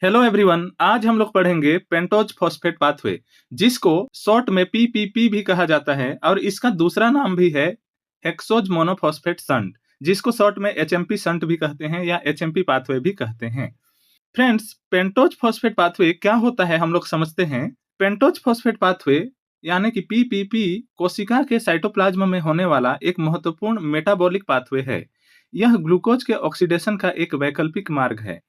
Hello everyone, आज हम लोग पढ़ेंगे पेंटोज फॉस्फेट पाथवे, जिसको शॉर्ट में पीपीपी भी कहा जाता है और इसका दूसरा नाम भी है हेक्सोज मोनोफॉस्फेट शंट, जिसको शॉर्ट में एचएमपी शंट भी कहते हैं या एचएमपी पाथवे भी कहते हैं। फ्रेंड्स, पेंटोज फॉस्फेट पाथवे क्या होता है हम लोग समझते हैं। पेंटोज फॉस्फेट पाथवे यानी कि पीपीपी कोशिका के साइटोप्लाज्म में होने वाला एक महत्वपूर्ण मेटाबॉलिक पाथवे है। यह ग्लूकोज के ऑक्सीडेशन का एक वैकल्पिक मार्ग है।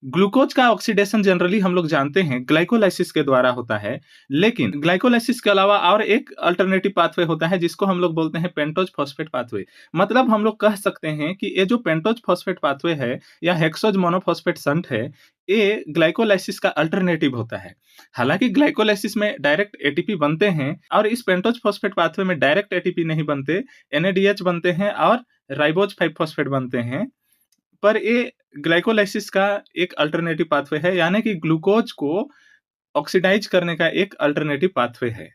ग्लूकोज का ऑक्सीडेशन जनरली हम लोग जानते हैं ग्लाइकोलाइसिस के द्वारा होता है, लेकिन ग्लाइकोलाइसिस के अलावा और एक अल्टरनेटिव पाथवे होता है जिसको हम लोग बोलते हैं पेंटोज फॉस्फेट पाथवे। मतलब हम लोग कह सकते हैं कि ये जो पेंटोज फॉस्फेट पाथवे है या हेक्सोज मोनोफॉस्फेट शंट है, ये ग्लाइकोलाइसिस का अल्टरनेटिव होता है। हालांकि ग्लाइकोलाइसिस में डायरेक्ट एटीपी बनते हैं और इस पेंटोज फॉस्फेट पाथवे में डायरेक्ट एटीपी नहीं बनते, एनएडीएच बनते हैं और राइबोज 5 फॉस्फेट बनते हैं। पर ये ग्लाइकोलाइसिस का एक अल्टरनेटिव पाथवे है, यानी कि ग्लूकोज को ऑक्सीडाइज करने का एक अल्टरनेटिव पाथवे है।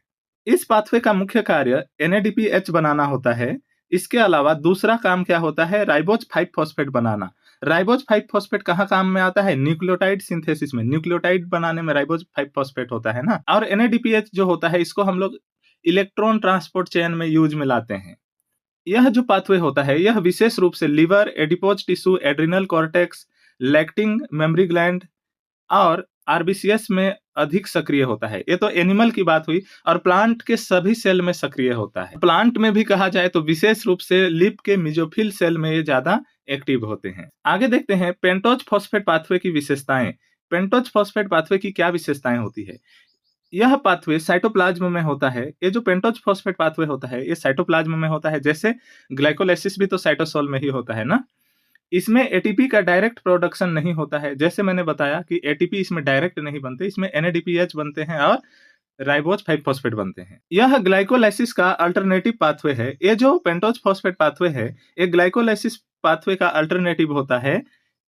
इस पाथवे का मुख्य कार्य NADPH बनाना होता है। इसके अलावा दूसरा काम क्या होता है, राइबोज 5 फॉस्फेट बनाना। राइबोज 5 फॉस्फेट कहाँ काम में आता है, न्यूक्लियोटाइड सिंथेसिस में। न्यूक्लियोटाइड बनाने में राइबोज 5 फॉस्फेट होता है ना। और NADPH जो होता है, इसको हम लोग इलेक्ट्रॉन ट्रांसपोर्ट चेन में यूज में लाते हैं। यह जो पाथवे होता है, यह विशेष रूप से liver, adipose tissue, adrenal cortex, lactating memory gland और आरबीसीएस में अधिक सक्रिय होता है। ये तो एनिमल की बात हुई, और प्लांट के सभी सेल में सक्रिय होता है। प्लांट में भी कहा जाए तो विशेष रूप से लिप के मिजोफिल सेल में ये ज्यादा एक्टिव होते हैं। आगे देखते हैं पेंटोज फॉस्फेट पाथवे की विशेषताएं। पेंटोज फॉस्फेट पाथवे की क्या विशेषताएं होती है। यह पाथवे साइटोप्लाज्म में होता है। ये जो पेंटोज फॉस्फेट पाथवे होता है, ये साइटोप्लाज्म में होता है। जैसे ग्लाइकोलाइसिस भी तो साइटोसोल में ही होता है ना। इसमें एटीपी का डायरेक्ट प्रोडक्शन नहीं होता है। जैसे मैंने बताया कि एटीपी इसमें डायरेक्ट नहीं बनते, इसमें एनएडीपीएच बनते हैं और राइबोज 5 फॉस्फेट बनते हैं। यह ग्लाइकोलाइसिस का अल्टरनेटिव पाथवे है। ये जो पेंटोज फॉस्फेट पाथवे है, ये ग्लाइकोलाइसिस पाथवे का अल्टरनेटिव होता है।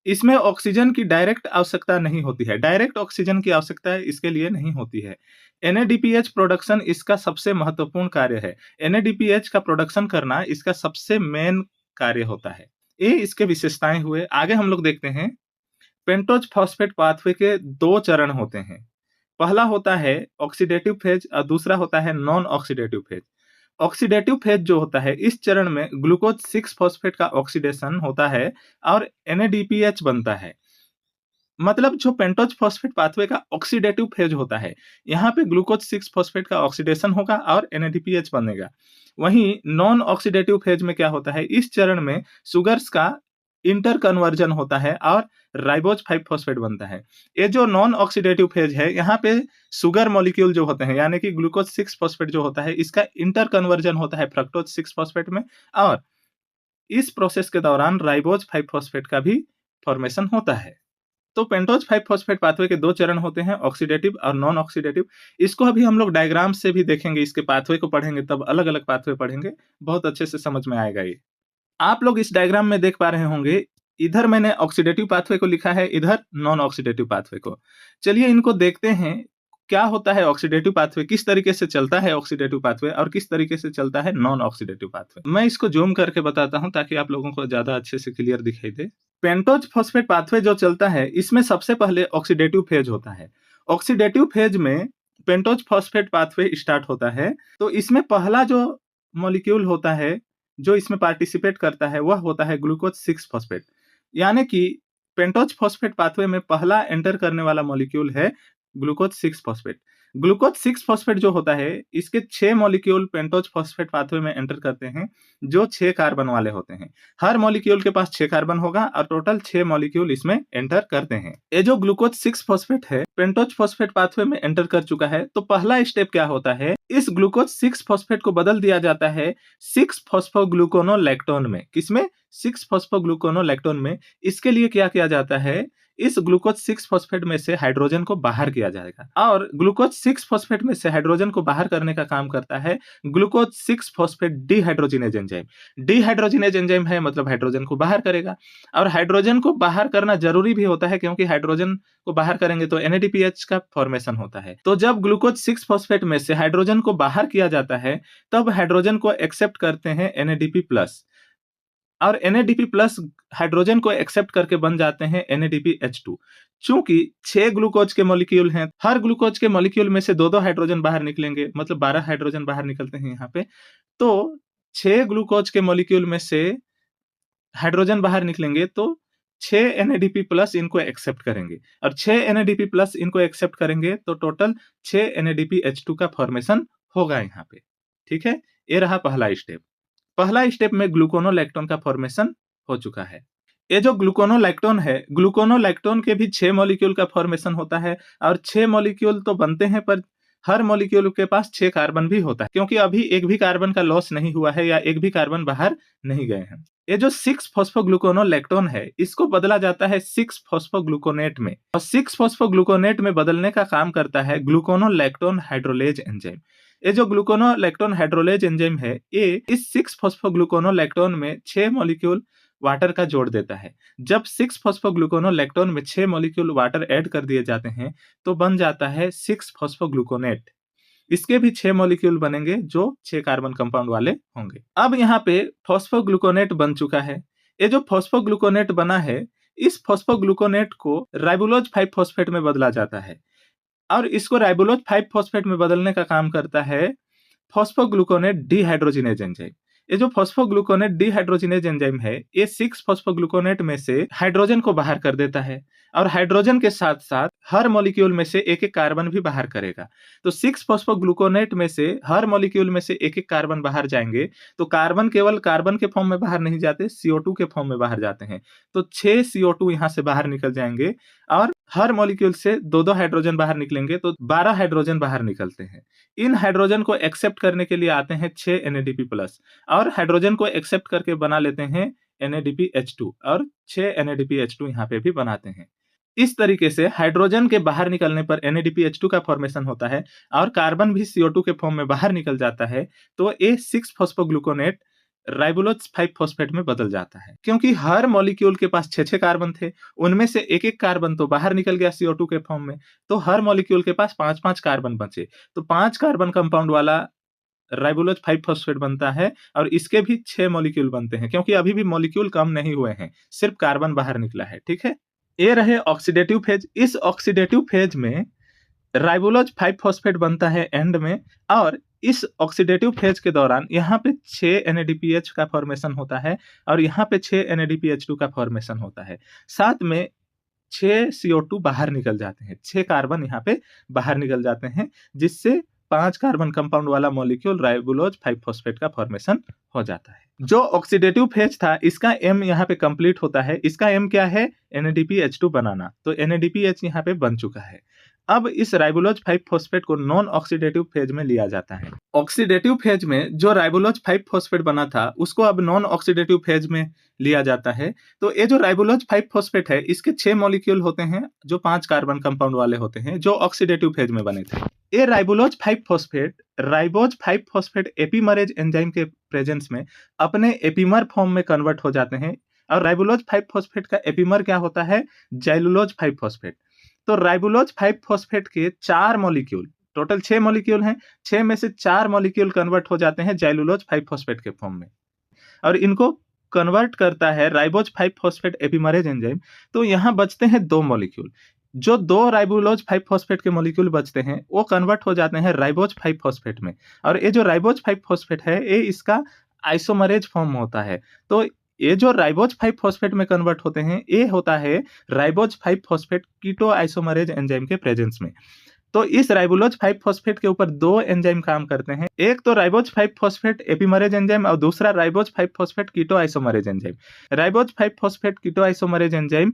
इसमें ऑक्सीजन की डायरेक्ट आवश्यकता नहीं होती है। डायरेक्ट ऑक्सीजन की आवश्यकता इसके लिए नहीं होती है। एनएडीपीएच प्रोडक्शन इसका सबसे महत्वपूर्ण कार्य है। एनएडीपीएच का प्रोडक्शन करना इसका सबसे मेन कार्य होता है। ये इसके विशेषताएं हुए। आगे हम लोग देखते हैं। पेंटोज फॉस्फेट पाथवे के दो चरण होते हैं। पहला होता है ऑक्सीडेटिव फेज और दूसरा होता है non oxidative phase. Oxidative phase जो होता है, इस चरण में ग्लूकोज 6 फॉस्फेट का ऑक्सीडेशन होता है और NADPH बनता है। मतलब जो पेंटोज फॉस्फेट पाथवे का ऑक्सीडेटिव फेज होता है, यहाँ पे ग्लूकोज 6 फॉस्फेट का ऑक्सीडेशन होगा और NADPH बनेगा। वहीं नॉन ऑक्सीडेटिव फेज में क्या होता है, इस चरण में सुगर्स का इंटर कन्वर्जन होता है और राइबोज 5 फॉस्फेट बनता है। ये जो नॉन ऑक्सीडेटिव फेज है, यहाँ पे शुगर मॉलिक्यूल जो होते हैं, यानी कि ग्लूकोज 6 फॉस्फेट जो होता है, इसका इंटर कन्वर्जन होता है फ्रक्टोज 6 फॉस्फेट में, और इस प्रोसेस के दौरान राइबोज 5 फॉस्फेट का भी फॉर्मेशन होता है। तो पेंटोज 5 फॉस्फेट पाथवे के दो चरण होते हैं, ऑक्सीडेटिव और नॉन ऑक्सीडेटिव। इसको अभी हम लोग डायग्राम से भी देखेंगे। इसके पाथवे को पढ़ेंगे तब अलग अलग पाथवे पढ़ेंगे, बहुत अच्छे से समझ में आएगा ये। आप लोग इस डायग्राम में देख पा रहे होंगे, इधर मैंने ऑक्सीडेटिव पाथवे को लिखा है, इधर नॉन ऑक्सीडेटिव पाथवे को। चलिए इनको देखते हैं। क्या होता है ऑक्सीडेटिव पाथवे, किस तरीके से चलता है ऑक्सीडेटिव पाथवे और किस तरीके से चलता है नॉन ऑक्सीडेटिव पाथवे। मैं इसको जूम करके बताता हूं ताकि आप लोगों को ज्यादा अच्छे से क्लियर दिखाई दे। पेंटोज फॉस्फेट पाथवे जो चलता है, इसमें सबसे पहले ऑक्सीडेटिव फेज होता है। ऑक्सीडेटिव फेज में पेंटोज फॉस्फेट पाथवे स्टार्ट होता है। तो इसमें पहला जो मॉलिक्यूल होता है जो इसमें पार्टिसिपेट करता है, वह होता है ग्लूकोज 6 फॉस्फेट। यानी कि पेंटोज फॉस्फेट पाथवे में पहला एंटर करने वाला मॉलिक्यूल है ग्लूकोज 6 फॉस्फेट। ग्लूकोज 6 फॉस्फेट जो होता है, इसके 6 मॉलिक्यूल पेंटोज फॉस्फेट पाथवे में एंटर करते हैं, जो 6 कार्बन वाले होते हैं। हर मॉलिक्यूल के पास 6 कार्बन होगा और टोटल 6 मॉलिक्यूल इसमें एंटर करते हैं। ये जो ग्लूकोज 6 फॉस्फेट है, पेंटोज फॉस्फेट पाथवे में एंटर कर चुका है। तो पहला स्टेप क्या होता है, इस ग्लूकोज 6 फॉस्फेट को बदल दिया जाता है 6 फॉस्फोग्लूकोनोलैक्टोन में। किसमें, 6 फॉस्फोग्लूकोनोलैक्टोन में। इसके लिए क्या किया जाता है, इस ग्लूकोज 6 फॉस्फेट में से हाइड्रोजन को बाहर किया जाएगा, और ग्लूकोज 6 फॉस्फेट में से हाइड्रोजन को बाहर करने का काम करता है glucose 6 phosphate dehydrogenase enzyme. Dehydrogenase enzyme है, मतलब हाइड्रोजन को बाहर करेगा। और हाइड्रोजन को बाहर करना जरूरी भी होता है, क्योंकि हाइड्रोजन को बाहर करेंगे तो NADPH का फॉर्मेशन होता है। तो जब ग्लूकोज 6 फॉस्फेट में से हाइड्रोजन को बाहर किया जाता है, तब हाइड्रोजन को एक्सेप्ट करते हैं NADP+, और NADP+ हाइड्रोजन को एक्सेप्ट करके बन जाते हैं NADPH2। चूंकि 6 ग्लूकोज के मॉलिक्यूल हैं, हर ग्लूकोज के मॉलिक्यूल में से 2-2 हाइड्रोजन बाहर निकलेंगे, मतलब 12 हाइड्रोजन बाहर निकलते हैं यहाँ पे। तो 6 ग्लूकोज के मॉलिक्यूल में से हाइड्रोजन बाहर निकलेंगे तो 6 NADP प्लस इनको एक्सेप्ट करेंगे और 6 NADP प्लस इनको एक्सेप्ट करेंगे तो टोटल 6 NADPH2 का फॉर्मेशन होगा यहाँ पे। ठीक है, ये रहा पहला स्टेप। पहला स्टेप में ग्लूकोनोलैक्टोन का फॉर्मेशन हो चुका है। ये जो ग्लूकोनोलैक्टोन है, ग्लूकोनोलैक्टोन के भी 6 मॉलिक्यूल का फॉर्मेशन होता है और 6 मॉलिक्यूल तो बनते हैं पर हर मॉलिक्यूल के पास 6 कार्बन भी होता है, क्योंकि अभी एक भी कार्बन का लॉस नहीं हुआ है या एक भी कार्बन बाहर नहीं गए हैं। ये जो 6 फॉस्फोग्लूकोनोलैक्टोन है, इसको बदला जाता है 6 फॉस्फोग्लूकोनेट में और 6 फॉस्फोग्लूकोनेट में बदलने का काम करता है ग्लूकोनोलैक्टोन हाइड्रोलेज एंजाइम। ये जो ग्लूकोनोलैक्टोन हाइड्रोलेज एंजाइम है, ये इस 6 फॉस्फोग्लूकोनोलैक्टोन में 6 मॉलिक्यूल वाटर का जोड़ देता है। जब 6 फॉस्फोग्लूकोनोलैक्टोन में 6 मॉलिक्यूल वाटर ऐड कर दिए जाते हैं तो बन जाता है 6 फॉस्फोग्लूकोनेट। इसके भी 6 मॉलिक्यूल बनेंगे जो 6 कार्बन कंपाउंड वाले होंगे। अब यहाँ पे फॉस्फोग्लूकोनेट बन चुका है। ये जो फॉस्फोग्लूकोनेट बना है, इस फॉस्फोग्लूकोनेट को राइबोलोज 5 फॉस्फेट में बदला जाता है और इसको राइबोलोज 5 फॉस्फेट में बदलने का काम करता है फॉस्फोग्लूकोनेट डीहाइड्रोजिनेज एंजाइम। ये जो फॉस्फोग्लूकोनेट डीहाइड्रोजिनेज एंजाइम है, ये 6 फॉस्फोग्लूकोनेट में से हाइड्रोजन को बाहर कर देता है और हाइड्रोजन के साथ साथ हर मॉलिक्यूल में से एक एक कार्बन भी बाहर करेगा। तो 6 फॉस्फोग्लूकोनेट में से हर मॉलिक्यूल में से एक एक कार्बन बाहर जाएंगे तो कार्बन केवल कार्बन के फॉर्म में बाहर नहीं जाते, CO2 के फॉर्म में बाहर जाते हैं। तो 6 CO2 यहाँ से बाहर निकल जाएंगे और हर मॉलिक्यूल से 2-2 हाइड्रोजन बाहर निकलेंगे तो 12 हाइड्रोजन बाहर निकलते हैं। इन हाइड्रोजन को एक्सेप्ट करने के लिए आते हैं 6 NADP प्लस और हाइड्रोजन को एक्सेप्ट करके बना लेते हैं NADPH2 और 6 NADPH2 यहाँ पे भी बनाते हैं। इस तरीके से हाइड्रोजन के बाहर निकलने पर NADPH2 का फॉर्मेशन होता है और कार्बन भी CO2 के फॉर्म में बाहर निकल जाता है तो ये 6 फॉस्फोग्लूकोनेट राइबोलोज 5 फॉस्फेट में बदल जाता है। क्योंकि हर मॉलिक्यूल के पास 6-6 कार्बन थे, उनमें से एक एक कार्बन तो बाहर निकल गया CO2 के फॉर्म में, तो हर मॉलिक्यूल के पास 5-5 कार्बन बचे। तो 5 कार्बन कंपाउंड वाला राइबोलोज 5 फॉस्फेट बनता है और इसके भी 6 मॉलिक्यूल बनते हैं, क्योंकि अभी भी मॉलिक्यूल कम नहीं हुए हैं, सिर्फ कार्बन बाहर निकला है। ठीक है, ये रहे ऑक्सीडेटिव फेज। इस ऑक्सीडेटिव फेज में राइबोलोज 5 फॉस्फेट बनता है एंड में और इस ऑक्सीडेटिव फेज के दौरान यहाँ पे 6 NADPH का फॉर्मेशन होता है और यहाँ पे 6 NADPH2 का फॉर्मेशन होता है। साथ में 6 CO2 बाहर निकल जाते हैं, 6 कार्बन यहाँ पे बाहर निकल जाते हैं, जिससे 5 कार्बन कंपाउंड वाला मॉलिक्यूल राइबोलोज 5 फॉस्फेट का फॉर्मेशन हो जाता है। जो ऑक्सीडेटिव फेज था, इसका एम यहाँ पे कंप्लीट होता है। इसका एम क्या है? NADPH2 बनाना। तो NADPH यहाँ पे बन चुका है। अब इस राइबोलोज 5 फॉस्फेट को नॉन ऑक्सीडेटिव फेज में लिया जाता है। ऑक्सीडेटिव फेज में जो राइबोलोज 5 फॉस्फेट बना था उसको अब नॉन ऑक्सीडेटिव फेज में लिया जाता है। तो ये जो राइबोलोज 5 फॉस्फेट है, इसके 6 मॉलिक्यूल होते हैं जो 5 कार्बन कंपाउंड वाले होते हैं, जो ऑक्सीडेटिव फेज में बने थे। ये राइबोलोज 5 फॉस्फेट एपीमरेज एंजाइम के प्रेजेंस में अपने एपीमर फॉर्म में कन्वर्ट हो जाते हैं और राइबोलोज 5 फॉस्फेट का एपीमर क्या होता है? Xylulose 5 phosphate. तो राइबोलोज 5 फॉस्फेट के 4 मॉलिक्यूल, टोटल 6 मॉलिक्यूल हैं, 6 में से 4 मॉलिक्यूल कन्वर्ट हो जाते हैं जाइलुलोज 5 फॉस्फेट के फॉर्म में और इनको कन्वर्ट करता है राइबोज 5 फॉस्फेट एपीमरेज एंजाइम। तो यहाँ बचते हैं 2 मॉलिक्यूल। जो 2 राइबोलोज 5 फॉस्फेट के मॉलिक्यूल बचते हैं वो कन्वर्ट हो जाते हैं राइबोज 5 फॉस्फेट में और ये जो राइबोज 5 फॉस्फेट है, ये इसका आइसोमरेज फॉर्म होता है। तो ये जो राइबोज 5 फॉस्फेट में कन्वर्ट होते हैं, ये होता है राइबोज 5 फॉस्फेट कीटो आइसोमरेज एंजाइम के प्रेजेंस में। तो इस राइबोलोज 5 फॉस्फेट के ऊपर 2 एंजाइम काम करते हैं, एक तो राइबोज 5 फॉस्फेट एपीमरेज एंजाइम और दूसरा राइबोज 5 फॉस्फेट कीटो आइसोमरेज एंजाइम। राइबोज 5 फॉस्फेट कीटो आइसोमरेज एंजाइम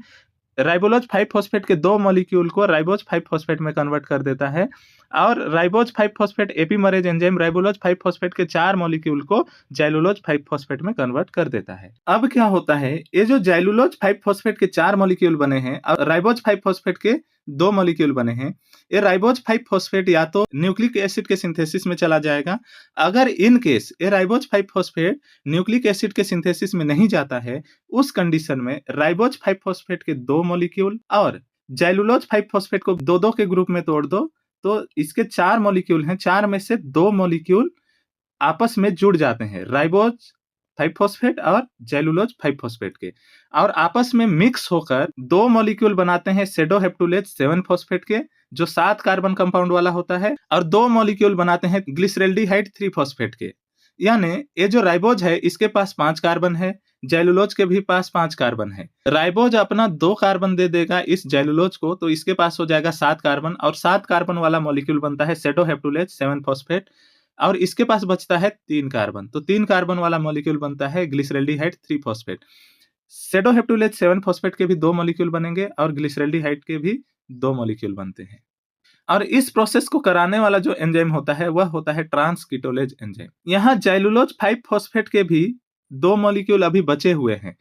राइबोलोज 5 फॉस्फेट के 2 मॉलिक्यूल को राइबोज 5 फॉस्फेट में कन्वर्ट कर देता है और ribose 5 phosphate epimerase enzyme ribulose 5 phosphate के 4 मॉलिक्यूल को जाइलुलोज 5 फॉस्फेट में कन्वर्ट कर देता है। अब क्या होता है, ये जो जाइलुलोज 5 फॉस्फेट के 4 मॉलिक्यूल बने हैं और राइबोज 5 फॉस्फेट के 2 मॉलिक्यूल बने हैं, ये राइबोज 5 फॉस्फेट या तो न्यूक्लिक एसिड के सिंथेसिस में चला जाएगा। अगर इन केस ये राइबोज 5 फॉस्फेट न्यूक्लिक एसिड के सिंथेसिस में नहीं जाता है, उस कंडीशन में राइबोज 5 फॉस्फेट के 2 मॉलिक्यूल और जाइलुलोज 5 फॉस्फेट को 2-2 के ग्रुप में तोड़ दो तो इसके 4 मॉलिक्यूल हैं, 4 में से 2 मॉलिक्यूल आपस में जुड़ जाते हैं। राइबोज 5 फॉस्फेट और जेलुलोज 5 फॉस्फेट के, और आपस में मिक्स होकर 2 मॉलिक्यूल बनाते हैं सेडोहेप्टुलेज 7 फॉस्फेट के, जो 7 कार्बन कंपाउंड वाला होता है, और 2 मॉलिक्यूल बनाते हैं ग्लिसरेल्डिहाइड 3 फॉस्फेट के। यानी ये जो राइबोज है इसके पास 5 कार्बन है, जेलुलोज के भी पास 5 कार्बन है। राइबोज अपना 2 कार्बन दे देगा इस जेलुलोज को, तो इसके पास हो जाएगा 7 कार्बन, और 7 कार्बन वाला मॉलिक्यूल बनता है सेडोहेप्टुलेज 7 फॉस्फेट, और इसके पास बचता है 3 कार्बन, तो 3 कार्बन वाला मॉलिक्यूल बनता है ग्लिसरेल्डिहाइड 3 फॉस्फेट। सेडोहेप्टुलेज 7 फॉस्फेट के भी 2 मॉलिक्यूल बनेंगे और ग्लिसरेल्डिहाइड के भी 2 मॉलिक्यूल बनते हैं। और इस प्रोसेस को कराने वाला जो एंजाइम होता है वह होता है ट्रांसकीटोलेज एंजाइम। यहाँ जेलुलोज 5 फॉस्फेट के भी 2 मॉलिक्यूल अभी बचे हुए हैं।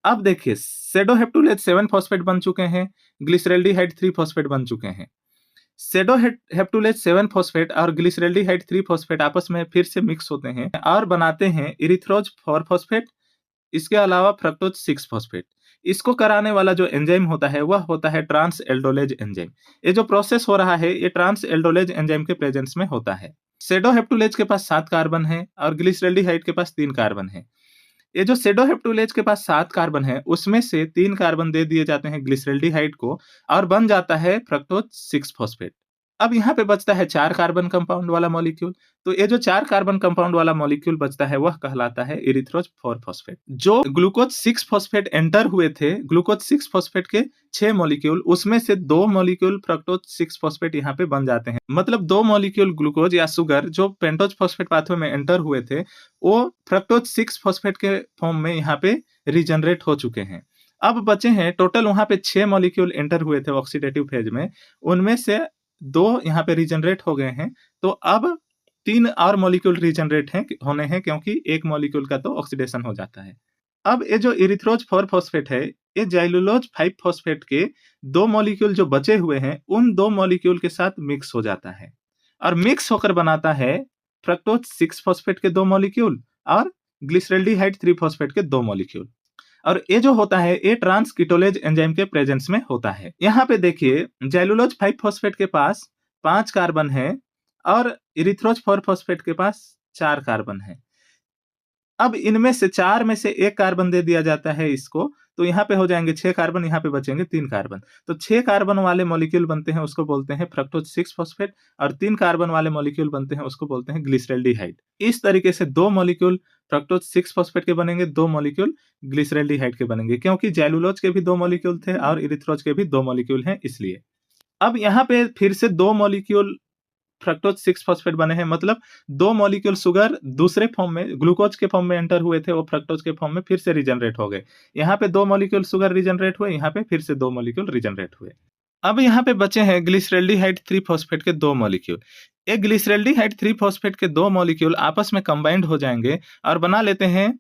अब देखिए सेडोहेप्टुलेज 7 फॉस्फेट बन चुके हैं, ग्लिसरेल्डिहाइड 3 फॉस्फेट बन चुके हैं। सेडोहेप्टुलेज 7 फॉस्फेट और ग्लिसरेल्डिहाइड 3 फॉस्फेट आपस में फिर से मिक्स होते हैं और बनाते हैं इरिथ्रोज 4 फॉस्फेट, इसके अलावा फ्रक्टोज 6 फॉस्फेट। इसको कराने वाला जो एंजाइम होता है वह होता है ट्रांस एल्डोलेज एंजाइम। ये जो प्रोसेस हो रहा है ये ट्रांस एल्डोलेज एंजाइम के प्रेजेंस में होता है। सेडोहेप्टुलेज के पास 7 कार्बन है और ग्लिसरेल्डिहाइड के पास 3 कार्बन है। ये जो सेडोहेप्टुलेज के पास 7 कार्बन है उसमें से 3 कार्बन दे दिए जाते हैं ग्लिसरेल्डिहाइड को और बन जाता है फ्रक्टोज 6 फॉस्फेट। अब यहाँ पे बचता है 4 कार्बन कंपाउंड वाला मॉलिक्यूल, तो ये जो 4 कार्बन कंपाउंड वाला मॉलिक्यूल बचता है वह कहलाता है इरिथ्रोज 4 फॉस्फेट। जो ग्लूकोज 6 फॉस्फेट एंटर हुए थे, ग्लूकोज 6 फॉस्फेट के 6 मॉलिक्यूल, उसमें से 2 मॉलिक्यूल फ्रक्टोज 6 फॉस्फेट यहाँ पे बन जाते हैं। मतलब 2 मॉलिक्यूल ग्लूकोज या शुगर जो पेंटोज फॉस्फेट पाथवे में एंटर हुए थे वो फ्रक्टोज 6 फॉस्फेट के फॉर्म में यहाँ पे रीजनरेट हो चुके हैं। अब बचे हैं टोटल वहां पे 6 मॉलिक्यूल एंटर हुए थे ऑक्सीडेटिव फेज में, उनमें से 2 यहाँ पे रीजनरेट हो गए हैं, तो अब 3 और मॉलिक्यूल रीजनरेट होने हैं क्योंकि एक मॉलिक्यूल का तो ऑक्सीडेशन हो जाता है। अब ये जो इरिथ्रोज 4 फॉस्फेट है ये जेलुलोज 5 फॉस्फेट के 2 मॉलिक्यूल जो बचे हुए हैं उन 2 मॉलिक्यूल के साथ मिक्स हो जाता है और मिक्स होकर बनाता है फ्रक्टोज 6 फॉस्फेट के 2 मॉलिक्यूल और ग्लिसरेल्डिहाइड 3 फॉस्फेट के 2 मॉलिक्यूल। और ये जो होता है ये ट्रांसकीटोलेज एंजाइम के प्रेजेंस में होता है। यहाँ पे देखिए जेलुलोज 5 फॉस्फेट के पास 5 कार्बन है और इरिथ्रोज 4 फॉस्फेट के पास 4 कार्बन है। अब इनमें से 4 में से 1 कार्बन दे दिया जाता है इसको, तो यहाँ पे हो जाएंगे 6 कार्बन, यहाँ पे बचेंगे 3 कार्बन। तो 6 कार्बन वाले मॉलिक्यूल बनते हैं उसको बोलते हैं फ्रक्टोज 6 फॉस्फेट और 3 कार्बन वाले मॉलिक्यूल बनते हैं उसको बोलते हैं ग्लिसरेल्डिहाइड। इस तरीके से 2 मॉलिक्यूल फ्रक्टोज 6 फॉस्फेट के बनेंगे, 2 मॉलिक्यूल ग्लिसरेल्डिहाइड के बनेंगे, क्योंकि जेलुलोज के भी 2 मॉलिक्यूल थे और इरिथ्रोज के भी 2 मॉलिक्यूल हैं इसलिए। अब यहाँ पे फिर से 2 मॉलिक्यूल फ्रक्टोज 6 फॉस्फेट बने हैं, मतलब 2 मॉलिक्यूल शुगर दूसरे फॉर्म में ग्लूकोज के फॉर्म में एंटर हुए थे, वो फ्रक्टोज के फॉर्म में फिर से रीजनरेट हो गए। यहाँ पे 2 मॉलिक्यूल शुगर रीजनरेट हुए, यहाँ पे फिर से 2 मॉलिक्यूल रीजनरेट हुए। अब यहाँ पे बचे हैं ग्लिसरेल्डिहाइड 3 फॉस्फेट के 2 मॉलिक्यूल। एक ग्लिसरेल्डिहाइड 3 फॉस्फेट के 2 मॉलिक्यूल आपस में कंबाइंड हो जाएंगे और बना लेते हैं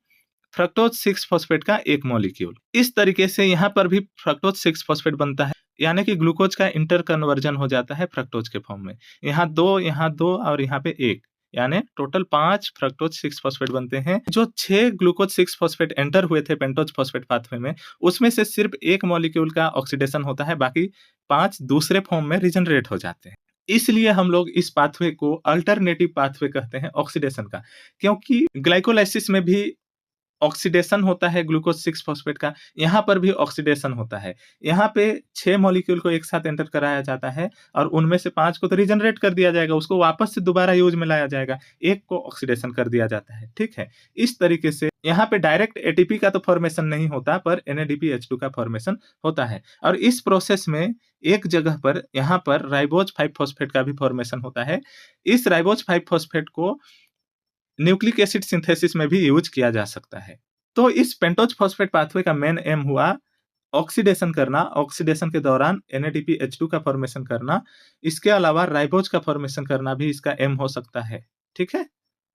फ्रक्टोज 6 फॉस्फेट का एक मॉलिक्यूल। इस तरीके से यहाँ पर भी फ्रक्टोज 6 फॉस्फेट बनता है, यानी कि ग्लूकोज का इंटर कन्वर्जन हो जाता है फ्रक्टोज के फॉर्म में। यहाँ 2 और यहाँ पे 1, यानी टोटल 5 फ्रक्टोज 6 फॉस्फेट बनते हैं। जो 6 ग्लूकोज 6 फॉस्फेट एंटर हुए थे पेंटोज फॉस्फेट पाथवे में, उसमें से सिर्फ 1 मॉलिक्यूल का ऑक्सीडेशन होता है, बाकी 5 दूसरे फॉर्म में रीजनरेट हो जाते हैं। इसलिए हम लोग इस पाथवे को अल्टरनेटिव पाथवे कहते हैं ऑक्सीडेशन का, क्योंकि ग्लाइकोलाइसिस में भी ऑक्सीडेशन होता है ग्लूकोज 6 फॉस्फेट का, यहाँ पर भी ऑक्सीडेशन होता है। यहाँ पे 6 मॉलिक्यूल को एक साथ एंटर कराया जाता है और उनमें से 5 को तो रीजनरेट कर दिया जाएगा, उसको वापस से दोबारा यूज में लाया जाएगा, एक को ऑक्सीडेशन कर दिया जाता है। ठीक है, इस तरीके से यहाँ पे डायरेक्ट एटीपी का तो फॉर्मेशन नहीं होता, पर NADPH2 का फॉर्मेशन होता है। और इस प्रोसेस में एक जगह पर यहाँ पर राइबोज 5 फॉस्फेट का भी फॉर्मेशन होता है। इस राइबोज 5 फॉस्फेट को न्यूक्लिक एसिड सिंथेसिस में भी यूज किया जा सकता है। तो इस पेंटोज फॉस्फेट पाथवे का मेन एम हुआ ऑक्सीडेशन करना, ऑक्सीडेशन के दौरान NADPH2 का फॉर्मेशन करना, इसके अलावा राइबोज का फॉर्मेशन करना भी इसका एम हो सकता है। ठीक है,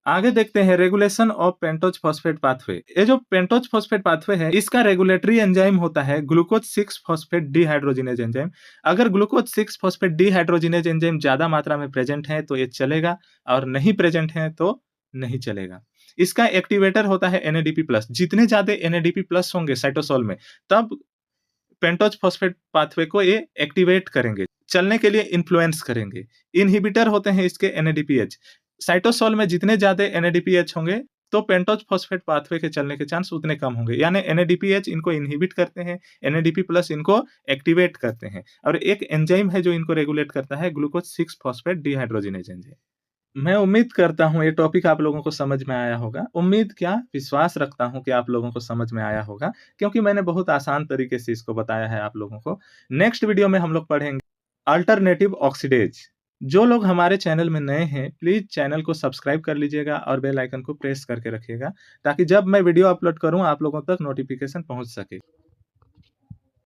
आगे देखते हैं regulation of pentose phosphate pathway. ये जो पेंटोज फॉस्फेट पाथवे है इसका रेगुलेटरी एंजाइम होता है ग्लूकोज 6 फॉस्फेट डिहाइड्रोजिनेज एंजाइम। अगर ग्लूकोज 6 फॉस्फेट डिहाइड्रोजिनेज एंजाइम ज्यादा मात्रा में प्रेजेंट है तो ये चलेगा, और नहीं प्रेजेंट है तो नहीं चलेगा। इसका एक्टिवेटर होता है NADP+। जितने ज्यादा NADP+ होंगे साइटोसोल में, तब पेंटोज फॉस्फेट पाथवे को ये एक्टिवेट करेंगे, चलने के लिए इन्फ्लुएंस करेंगे। इनहिबिटर होते हैं इसके NADPH। साइटोसोल में जितने ज्यादा NADPH होंगे तो पेंटोज फॉस्फेट पाथवे के चलने के चांस उतने कम होंगे। यानी NADPH इनको इनहिबिट करते हैं, NADP प्लस इनको एक्टिवेट करते हैं और एक एंजाइम है जो इनको रेगुलेट करता है, ग्लूकोज 6 फॉस्फेट डिहाइड्रोजिनेज एंजाइम। मैं उम्मीद करता हूँ ये टॉपिक आप लोगों को समझ में आया होगा। उम्मीद क्या, विश्वास रखता हूँ कि आप लोगों को समझ में आया होगा, क्योंकि मैंने बहुत आसान तरीके से इसको बताया है आप लोगों को। नेक्स्ट वीडियो में हम लोग पढ़ेंगे अल्टरनेटिव ऑक्सीडेज। जो लोग हमारे चैनल में नए हैं, प्लीज चैनल को सब्सक्राइब कर लीजिएगा और बेल आइकन को प्रेस करके रखिएगा, ताकि जब मैं वीडियो अपलोड करूँ आप लोगों तक नोटिफिकेशन पहुंच सके।